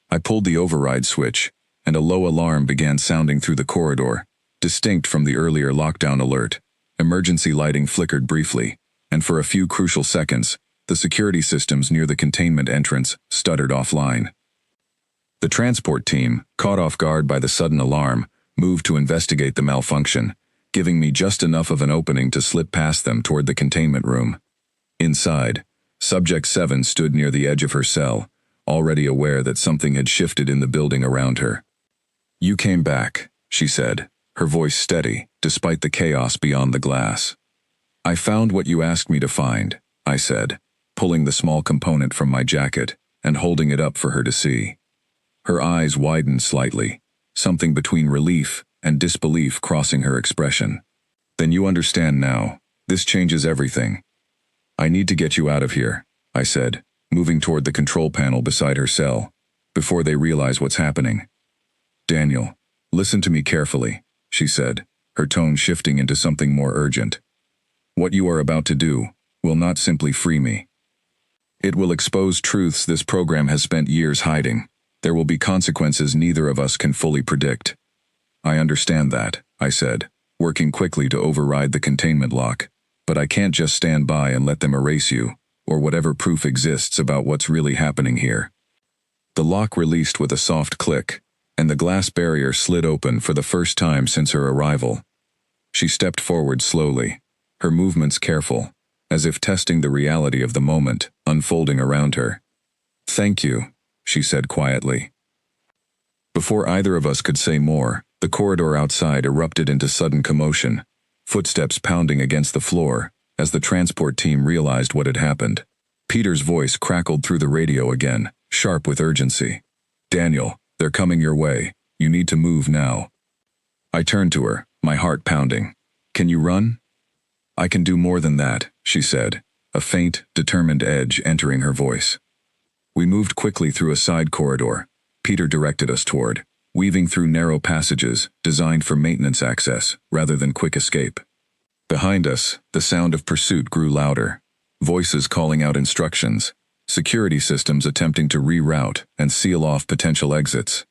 I pulled the override switch, and a low alarm began sounding through the corridor, distinct from the earlier lockdown alert. Emergency lighting flickered briefly, and for a few crucial seconds, the security systems near the containment entrance stuttered offline. The transport team, caught off guard by the sudden alarm, moved to investigate the malfunction, giving me just enough of an opening to slip past them toward the containment room. Inside, Subject 7 stood near the edge of her cell, already aware that something had shifted in the building around her. "You came back," she said, her voice steady, despite the chaos beyond the glass. "I found what you asked me to find," I said, pulling the small component from my jacket and holding it up for her to see. Her eyes widened slightly, something between relief and disbelief crossing her expression. "Then you understand now. This changes everything." "I need to get you out of here," I said, moving toward the control panel beside her cell, "before they realize what's happening." "Daniel, listen to me carefully," she said, her tone shifting into something more urgent. "What you are about to do will not simply free me. It will expose truths this program has spent years hiding. There will be consequences neither of us can fully predict." "I understand that," I said, working quickly to override the containment lock, "but I can't just stand by and let them erase you, or whatever proof exists about what's really happening here." The lock released with a soft click, and the glass barrier slid open for the first time since her arrival. She stepped forward slowly, her movements careful, as if testing the reality of the moment unfolding around her. "Thank you," she said quietly. Before either of us could say more, the corridor outside erupted into sudden commotion, footsteps pounding against the floor, as the transport team realized what had happened. Peter's voice crackled through the radio again, sharp with urgency. "Daniel, they're coming your way. You need to move now." I turned to her, my heart pounding. "Can you run?" "I can do more than that," she said, a faint, determined edge entering her voice. We moved quickly through a side corridor, Peter directed us toward, weaving through narrow passages designed for maintenance access rather than quick escape. Behind us, the sound of pursuit grew louder, voices calling out instructions, security systems attempting to reroute and seal off potential exits.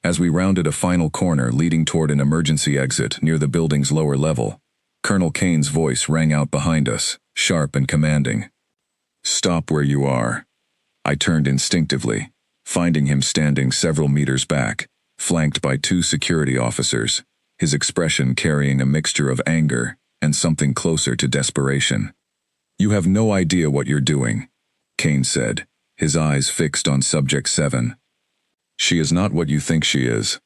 As we rounded a final corner leading toward an emergency exit near the building's lower level, Colonel Kane's voice rang out behind us, sharp and commanding. "Stop where you are." I turned instinctively, finding him standing several meters back, flanked by two security officers, his expression carrying a mixture of anger and something closer to desperation. "You have no idea what you're doing," Kane said, his eyes fixed on Subject 7. "She is not what you think she is."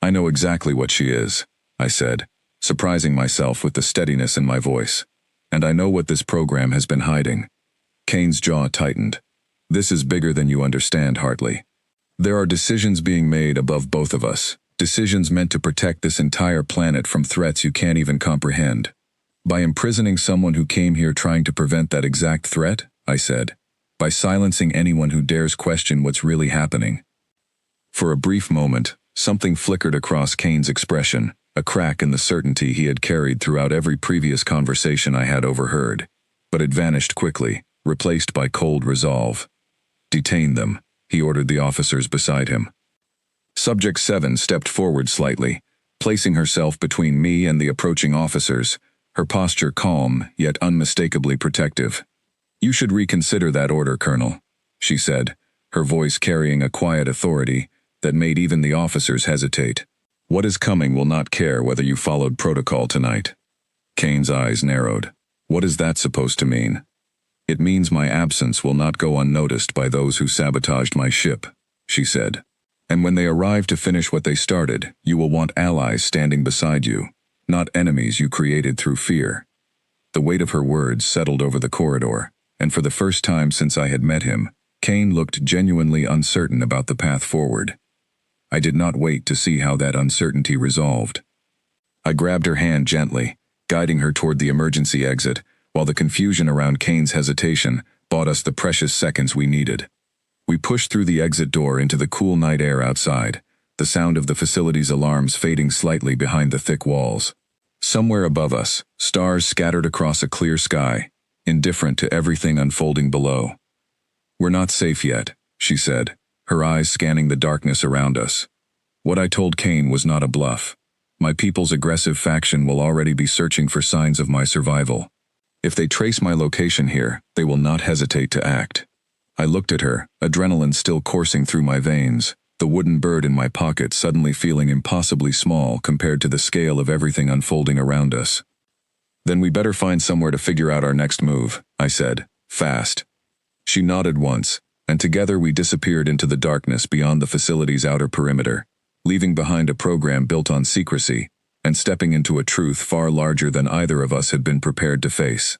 "I know exactly what she is," I said, surprising myself with the steadiness in my voice. "And I know what this program has been hiding." Kane's jaw tightened. "This is bigger than you understand, Hartley. There are decisions being made above both of us, decisions meant to protect this entire planet from threats you can't even comprehend. By imprisoning someone who came here trying to prevent that exact threat," I said, "by silencing anyone who dares question what's really happening." For a brief moment, Something flickered across Kane's expression, a crack in the certainty he had carried throughout every previous conversation I had overheard. But it vanished quickly, replaced by cold resolve. "Detain them," he ordered the officers beside him. Subject 7 stepped forward slightly, placing herself between me and the approaching officers, her posture calm yet unmistakably protective. "You should reconsider that order, Colonel," she said, her voice carrying a quiet authority that made even the officers hesitate. "What is coming will not care whether you followed protocol tonight." Kane's eyes narrowed. "What is that supposed to mean?" "It means my absence will not go unnoticed by those who sabotaged my ship," she said. "And when they arrive to finish what they started, you will want allies standing beside you, not enemies you created through fear." The weight of her words settled over the corridor, and for the first time since I had met him, Kane looked genuinely uncertain about the path forward. I did not wait to see how that uncertainty resolved. I grabbed her hand gently, guiding her toward the emergency exit, while the confusion around Kane's hesitation bought us the precious seconds we needed. We pushed through the exit door into the cool night air outside, the sound of the facility's alarms fading slightly behind the thick walls. Somewhere above us, stars scattered across a clear sky, indifferent to everything unfolding below. "We're not safe yet," she said, her eyes scanning the darkness around us. What I told Kane was not a bluff. My people's aggressive faction will already be searching for signs of my survival. If they trace my location here, they will not hesitate to act. I looked at her, adrenaline still coursing through my veins, the wooden bird in my pocket suddenly feeling impossibly small compared to the scale of everything unfolding around us. "Then we better find somewhere to figure out our next move," I said, fast. She nodded once, and together we disappeared into the darkness beyond the facility's outer perimeter, leaving behind a program built on secrecy, and stepping into a truth far larger than either of us had been prepared to face.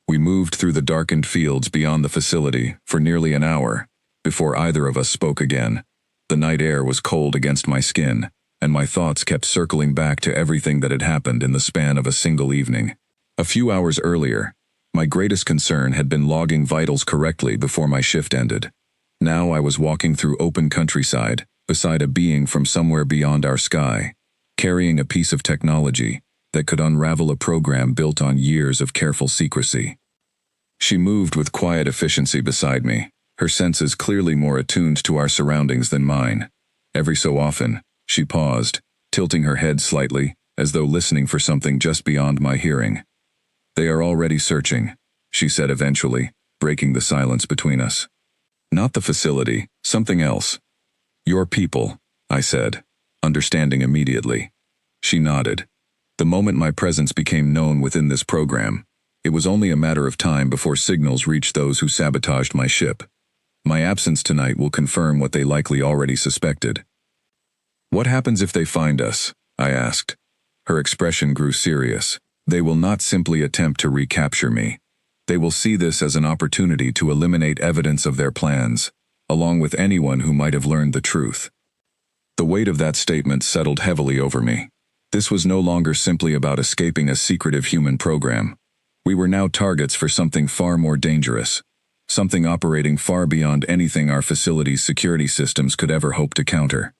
We moved through the darkened fields beyond the facility for nearly an hour, before either of us spoke again. The night air was cold against my skin, and my thoughts kept circling back to everything that had happened in the span of a single evening. A few hours earlier, my greatest concern had been logging vitals correctly before my shift ended. Now I was walking through open countryside, beside a being from somewhere beyond our sky, carrying a piece of technology that could unravel a program built on years of careful secrecy. She moved with quiet efficiency beside me, her senses clearly more attuned to our surroundings than mine. Every so often, she paused, tilting her head slightly, as though listening for something just beyond my hearing. "They are already searching," she said eventually, breaking the silence between us. "Not the facility, something else." "Your people," I said, understanding immediately. She nodded. The moment my presence became known within this program, it was only a matter of time before signals reached those who sabotaged my ship. My absence tonight will confirm what they likely already suspected. "What happens if they find us?" I asked. Her expression grew serious. "They will not simply attempt to recapture me. They will see this as an opportunity to eliminate evidence of their plans, along with anyone who might have learned the truth." The weight of that statement settled heavily over me. This was no longer simply about escaping a secretive human program. We were now targets for something far more dangerous, something operating far beyond anything our facility's security systems could ever hope to counter.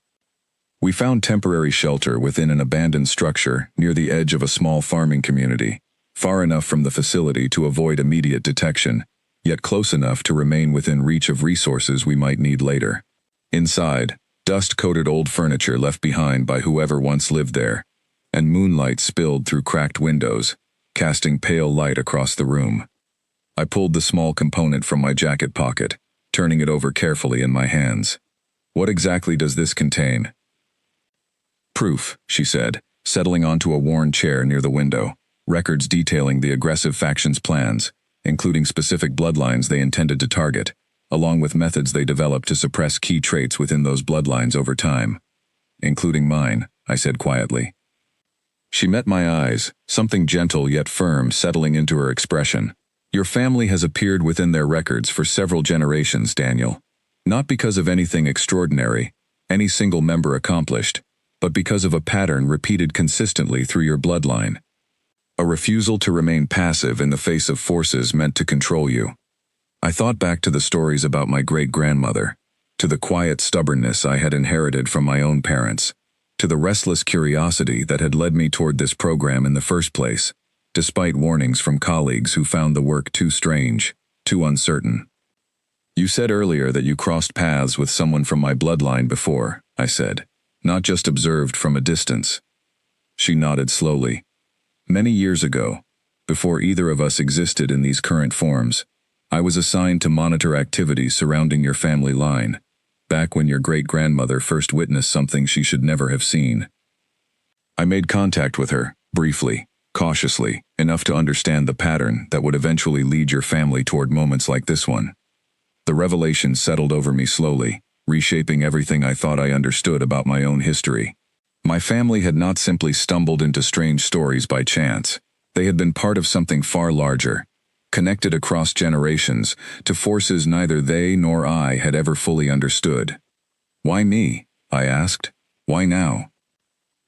We found temporary shelter within an abandoned structure near the edge of a small farming community, far enough from the facility to avoid immediate detection, yet close enough to remain within reach of resources we might need later. Inside, dust-coated old furniture left behind by whoever once lived there, and moonlight spilled through cracked windows, casting pale light across the room. I pulled the small component from my jacket pocket, turning it over carefully in my hands. "What exactly does this contain?" "Proof," she said, settling onto a worn chair near the window. "Records detailing the aggressive faction's plans, including specific bloodlines they intended to target, along with methods they developed to suppress key traits within those bloodlines over time." "Including mine," I said quietly. She met my eyes, something gentle yet firm settling into her expression. "Your family has appeared within their records for several generations, Daniel. Not because of anything extraordinary, any single member accomplished, but because of a pattern repeated consistently through your bloodline. A refusal to remain passive in the face of forces meant to control you." I thought back to the stories about my great-grandmother, to the quiet stubbornness I had inherited from my own parents, to the restless curiosity that had led me toward this program in the first place, despite warnings from colleagues who found the work too strange, too uncertain. "You said earlier that you crossed paths with someone from my bloodline before," I said, "not just observed from a distance." She nodded slowly. "Many years ago, before either of us existed in these current forms, I was assigned to monitor activities surrounding your family line, back when your great-grandmother first witnessed something she should never have seen. I made contact with her, briefly, cautiously, enough to understand the pattern that would eventually lead your family toward moments like this one. The revelation settled over me slowly, reshaping everything I thought I understood about my own history. My family had not simply stumbled into strange stories by chance. They had been part of something far larger, connected across generations to forces neither they nor I had ever fully understood. "Why me?" I asked. "Why now?"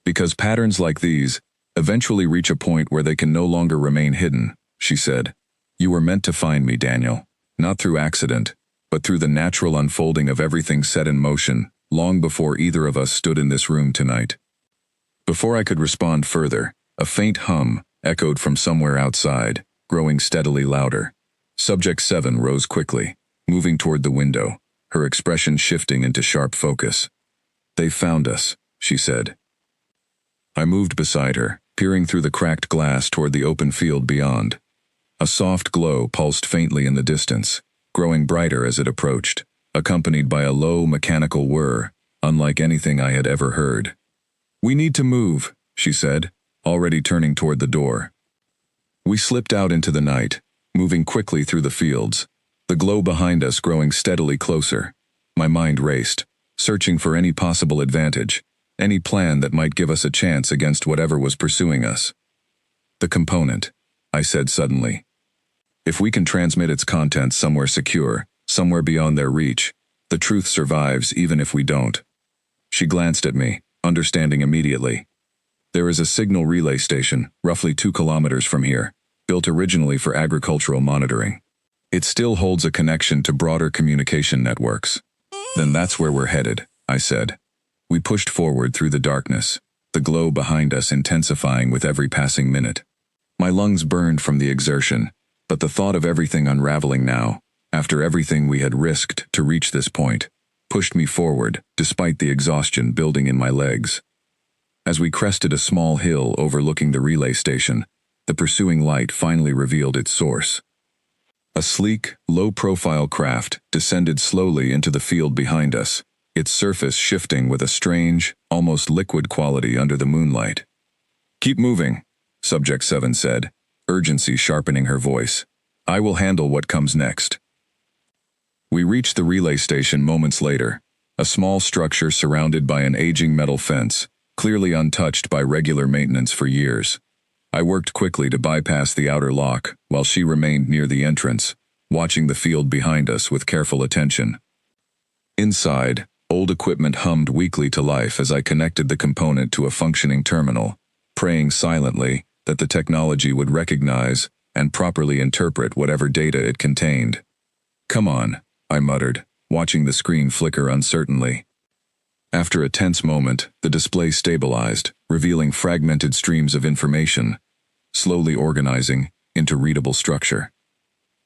"Because patterns like these eventually reach a point where they can no longer remain hidden," she said. "You were meant to find me, Daniel, not through accident, but through the natural unfolding of everything set in motion long before either of us stood in this room tonight." Before I could respond further, a faint hum echoed from somewhere outside, growing steadily louder. Subject 7 rose quickly, moving toward the window, her expression shifting into sharp focus. "They've found us," she said. I moved beside her, peering through the cracked glass toward the open field beyond. A soft glow pulsed faintly in the distance, growing brighter as it approached, accompanied by a low mechanical whir, unlike anything I had ever heard. "We need to move," she said, already turning toward the door. We slipped out into the night, moving quickly through the fields, the glow behind us growing steadily closer. My mind raced, searching for any possible advantage, any plan that might give us a chance against whatever was pursuing us. "The component," I said suddenly. "If we can transmit its contents somewhere secure, somewhere beyond their reach, the truth survives even if we don't." She glanced at me, understanding immediately. "There is a signal relay station, roughly 2 kilometers from here, built originally for agricultural monitoring. It still holds a connection to broader communication networks." "Then that's where we're headed," I said. We pushed forward through the darkness, the glow behind us intensifying with every passing minute. My lungs burned from the exertion, but the thought of everything unraveling now, after everything we had risked to reach this point, pushed me forward despite the exhaustion building in my legs. As we crested a small hill overlooking the relay station, the pursuing light finally revealed its source. A sleek, low-profile craft descended slowly into the field behind us, its surface shifting with a strange, almost liquid quality under the moonlight. "Keep moving," Subject 7 said, urgency sharpening her voice. "I will handle what comes next." We reached the relay station moments later, a small structure surrounded by an aging metal fence, clearly untouched by regular maintenance for years. I worked quickly to bypass the outer lock, while she remained near the entrance, watching the field behind us with careful attention. Inside, old equipment hummed weakly to life as I connected the component to a functioning terminal, praying silently that the technology would recognize and properly interpret whatever data it contained. "Come on," I muttered, watching the screen flicker uncertainly. After a tense moment, the display stabilized, revealing fragmented streams of information, slowly organizing into readable structure.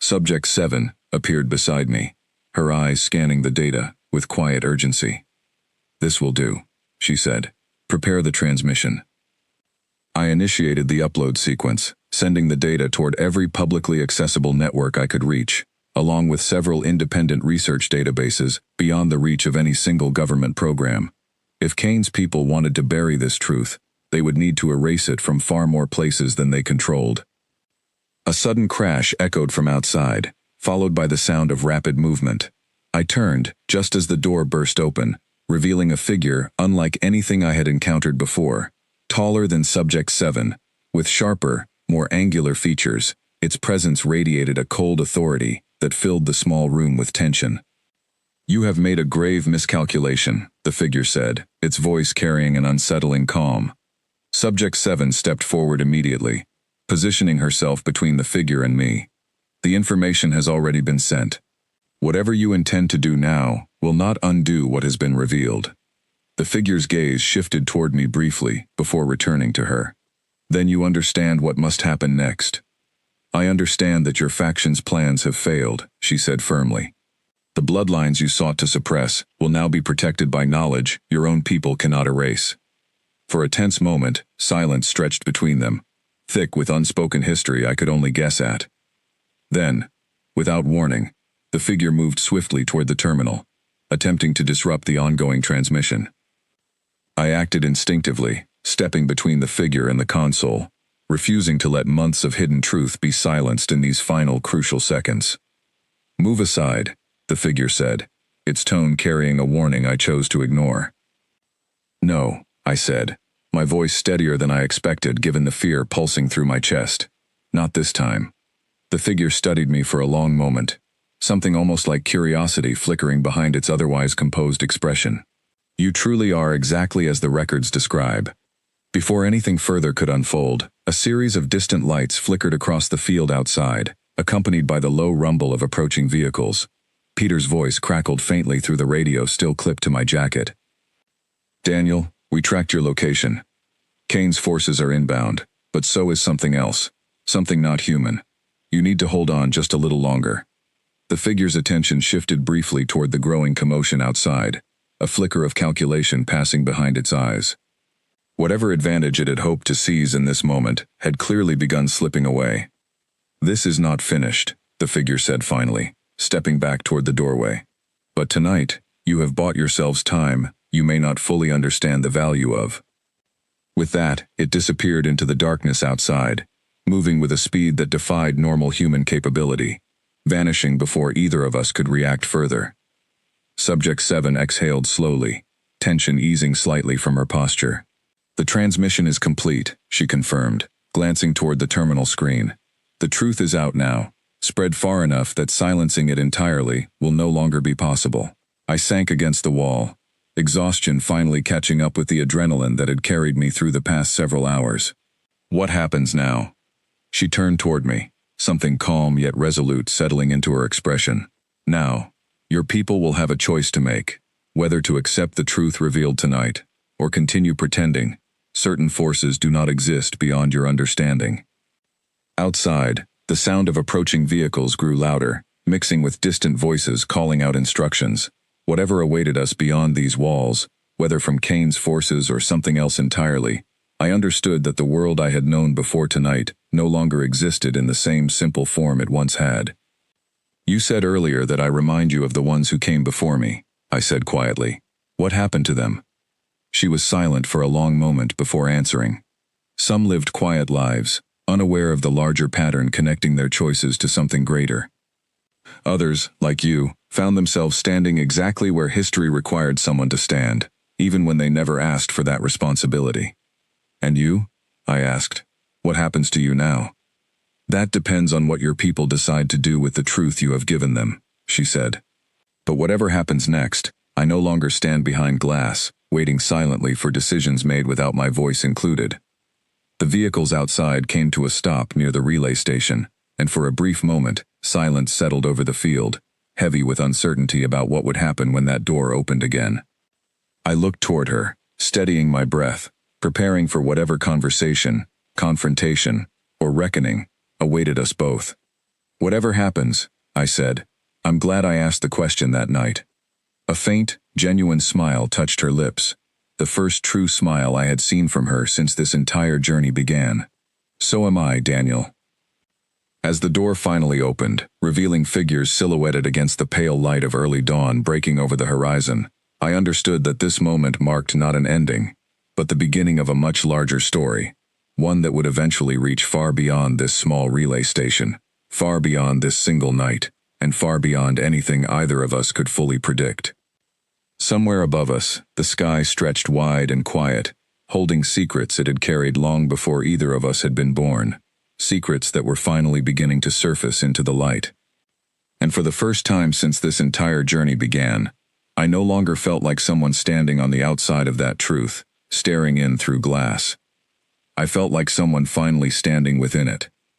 Subject 7 appeared beside me, her eyes scanning the data with quiet urgency. "This will do," she said. "Prepare the transmission." I initiated the upload sequence, sending the data toward every publicly accessible network I could reach, along with several independent research databases beyond the reach of any single government program. If Kane's people wanted to bury this truth, they would need to erase it from far more places than they controlled. A sudden crash echoed from outside, followed by the sound of rapid movement. I turned, just as the door burst open, revealing a figure unlike anything I had encountered before, taller than Subject 7, with sharper, more angular features. Its presence radiated a cold authority that filled the small room with tension. "You have made a grave miscalculation," the figure said, its voice carrying an unsettling calm. Subject 7 stepped forward immediately, positioning herself between the figure and me. "The information has already been sent. Whatever you intend to do now will not undo what has been revealed. The figure's gaze shifted toward me briefly before returning to her. Then you understand what must happen next. I understand that your faction's plans have failed, she said firmly. The bloodlines you sought to suppress will now be protected by knowledge your own people cannot erase. For a tense moment, silence stretched between them, thick with unspoken history I could only guess at. Then, without warning, the figure moved swiftly toward the terminal, attempting to disrupt the ongoing transmission. I acted instinctively, stepping between the figure and the console, refusing to let months of hidden truth be silenced in these final crucial seconds. Move aside, the figure said, its tone carrying a warning I chose to ignore. No, I said, my voice steadier than I expected given the fear pulsing through my chest. Not this time. The figure studied me for a long moment, something almost like curiosity flickering behind its otherwise composed expression. You truly are exactly as the records describe. Before anything further could unfold, a series of distant lights flickered across the field outside, accompanied by the low rumble of approaching vehicles. Peter's voice crackled faintly through the radio still clipped to my jacket. Daniel, we tracked your location. Kane's forces are inbound, but so is something else, something not human. You need to hold on just a little longer. The figure's attention shifted briefly toward the growing commotion outside, a flicker of calculation passing behind its eyes. Whatever advantage it had hoped to seize in this moment had clearly begun slipping away. This is not finished, the figure said finally, stepping back toward the doorway. But tonight, you have bought yourselves time you may not fully understand the value of. With that, it disappeared into the darkness outside, moving with a speed that defied normal human capability, vanishing before either of us could react further. Subject 7 exhaled slowly, tension easing slightly from her posture. The transmission is complete, she confirmed, glancing toward the terminal screen. The truth is out now, spread far enough that silencing it entirely will no longer be possible. I sank against the wall, exhaustion finally catching up with the adrenaline that had carried me through the past several hours. What happens now? She turned toward me, something calm yet resolute settling into her expression. Now, your people will have a choice to make, whether to accept the truth revealed tonight, or continue pretending certain forces do not exist beyond your understanding. Outside, the sound of approaching vehicles grew louder, mixing with distant voices calling out instructions. Whatever awaited us beyond these walls, whether from Kane's forces or something else entirely, I understood that the world I had known before tonight no longer existed in the same simple form it once had. You said earlier that I remind you of the ones who came before me, I said quietly. What happened to them? She was silent for a long moment before answering. Some lived quiet lives, unaware of the larger pattern connecting their choices to something greater. Others, like you, found themselves standing exactly where history required someone to stand, even when they never asked for that responsibility. And you? I asked. What happens to you now? That depends on what your people decide to do with the truth you have given them, she said. But whatever happens next, I no longer stand behind glass, waiting silently for decisions made without my voice included. The vehicles outside came to a stop near the relay station, and for a brief moment, silence settled over the field, heavy with uncertainty about what would happen when that door opened again. I looked toward her, steadying my breath, preparing for whatever conversation, confrontation, or reckoning awaited us both. Whatever happens, I said, I'm glad I asked the question that night. A faint, genuine smile touched her lips, the first true smile I had seen from her since this entire journey began. So am I, Daniel. As the door finally opened, revealing figures silhouetted against the pale light of early dawn breaking over the horizon, I understood that this moment marked not an ending, but the beginning of a much larger story, one that would eventually reach far beyond this small relay station, far beyond this single night, and far beyond anything either of us could fully predict. Somewhere above us, the sky stretched wide and quiet, holding secrets it had carried long before either of us had been born, secrets that were finally beginning to surface into the light. And for the first time since this entire journey began, I no longer felt like someone standing on the outside of that truth, staring in through glass. I felt like someone finally standing within it,